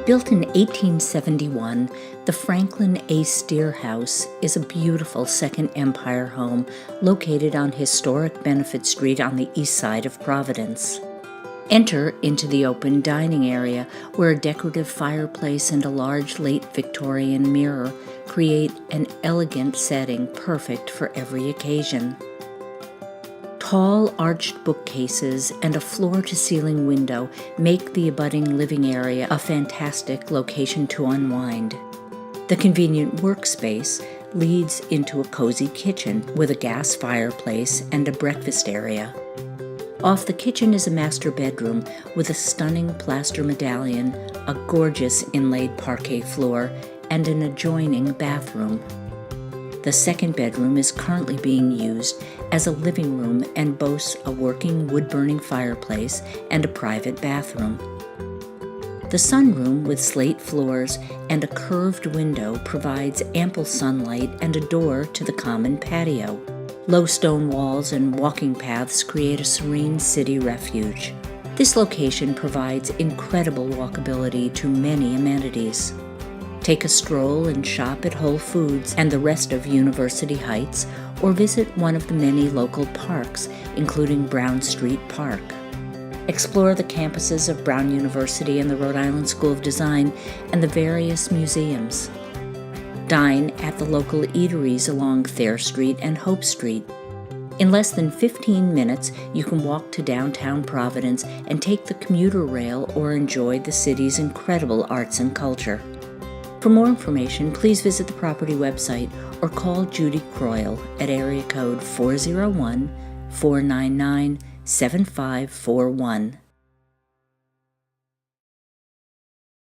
Built in 1871, the Franklin A. Steere House is a beautiful Second Empire home located on historic Benefit Street on the east side of Providence. Enter into the open dining area, where a decorative fireplace and a large late Victorian mirror create an elegant setting perfect for every occasion. Tall arched bookcases and a floor-to-ceiling window make the abutting living area a fantastic location to unwind. The convenient workspace leads into a cozy kitchen with a gas fireplace and a breakfast area. Off the kitchen is a master bedroom with a stunning plaster medallion, a gorgeous inlaid parquet floor, and an adjoining bathroom. The second bedroom is currently being used as a living room and boasts a working wood-burning fireplace and a private bathroom. The sunroom with slate floors and a curved window provides ample sunlight and a door to the common patio. Low stone walls and walking paths create a serene city refuge. This location provides incredible walkability to many amenities. Take a stroll and shop at Whole Foods and the rest of University Heights, or visit one of the many local parks, including Brown Street Park. Explore the campuses of Brown University and the Rhode Island School of Design and the various museums. Dine at the local eateries along Thayer Street and Hope Street. In less than 15 minutes, you can walk to downtown Providence and take the commuter rail or enjoy the city's incredible arts and culture. For more information, please visit the property website or call Judy Croyle at area code 401-499-7541.